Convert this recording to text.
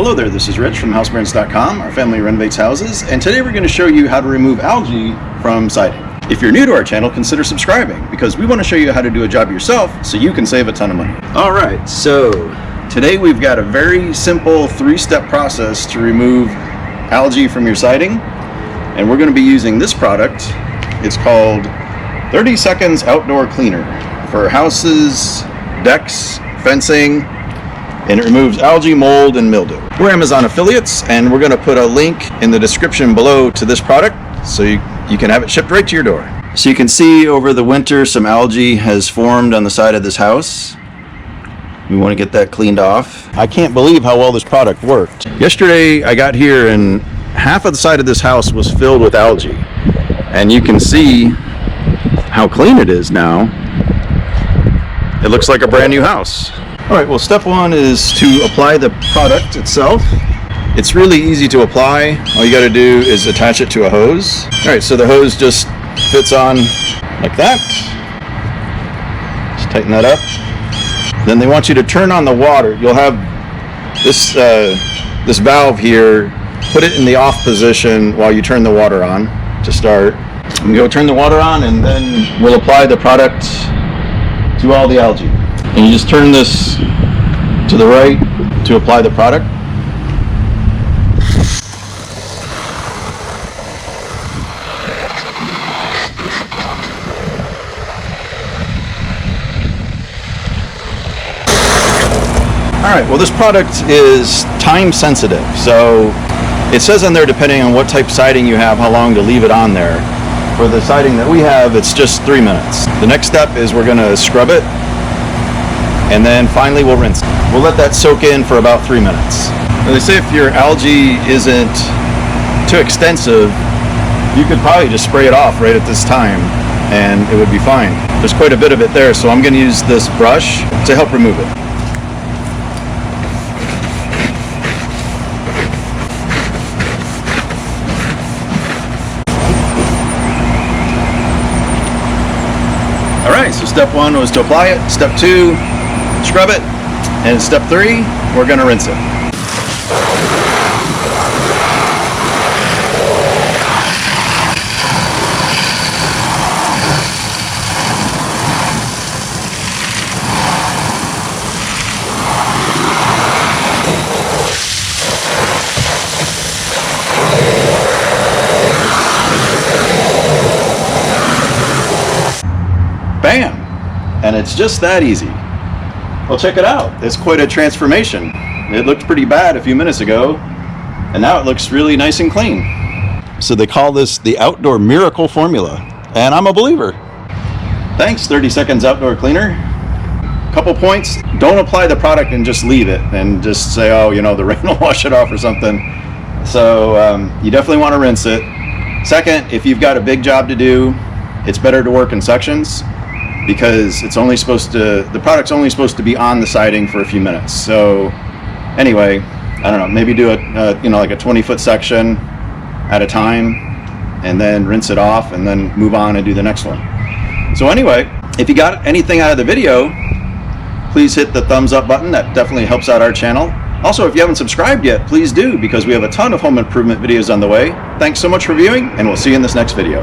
Hello there, this is Rich from HouseBarons.com. Our family renovates houses, and today we're going to show you how to remove algae from siding. If you're new to our channel, consider subscribing because we want to show you how to do a job yourself so you can save a ton of money. Alright, so today we've got a very simple 3-step process to remove algae from your siding, and we're going to be using this product. It's called 30 Seconds Outdoor Cleaner for houses, decks, fencing, and it removes algae, mold, and mildew. We're Amazon affiliates, and we're going to put a link in the description below to this product so you can have it shipped right to your door. So you can see over the winter some algae has formed on the side of this house. We want to get that cleaned off. I can't believe how well this product worked. Yesterday I got here and half of the side of this house was filled with algae, and you can see how clean it is now. It looks like a brand new house. Alright, well, step one is to apply the product itself. It's really easy to apply. All you got to do is attach it to a hose. Alright, so the hose just fits on like that. Just tighten that up. Then they want you to turn on the water. You'll have this, this valve here. Put it in the off position while you turn the water on to start. And go turn the water on, and then we'll apply the product to all the algae. And you just turn this to the right to apply the product. Alright, well, this product is time sensitive, so it says on there, depending on what type of siding you have, how long to leave it on there. For the siding that we have, it's just 3 minutes. The next step is we're going to scrub it, and then finally we'll rinse it. We'll let that soak in for about 3 minutes. Now, they say if your algae isn't too extensive, you could probably just spray it off right at this time and it would be fine. There's quite a bit of it there, so I'm going to use this brush to help remove it. Alright, so step 1 was to apply it, step 2, scrub it, and step 3, we're going to rinse it. Bam! And it's just that easy. Well, check it out. It's quite a transformation. It looked pretty bad a few minutes ago, and now it looks really nice and clean. So they call this the Outdoor Miracle Formula, and I'm a believer. Thanks, 30 Seconds Outdoor Cleaner. Couple points. Don't apply the product and just leave it and just say, oh, you know, the rain will wash it off or something. So you definitely want to rinse it. Second, if you've got a big job to do, it's better to work in sections, because it's only supposed to, the product's only supposed to be on the siding for a few minutes. So anyway, I don't know, maybe do a you know, like a 20-foot section at a time, and then rinse it off, and then move on and do the next one. So anyway, if you got anything out of the video, please hit the thumbs up button. That definitely helps out our channel. Also, if you haven't subscribed yet, please do, because we have a ton of home improvement videos on the way. Thanks so much for viewing, and we'll see you in this next video.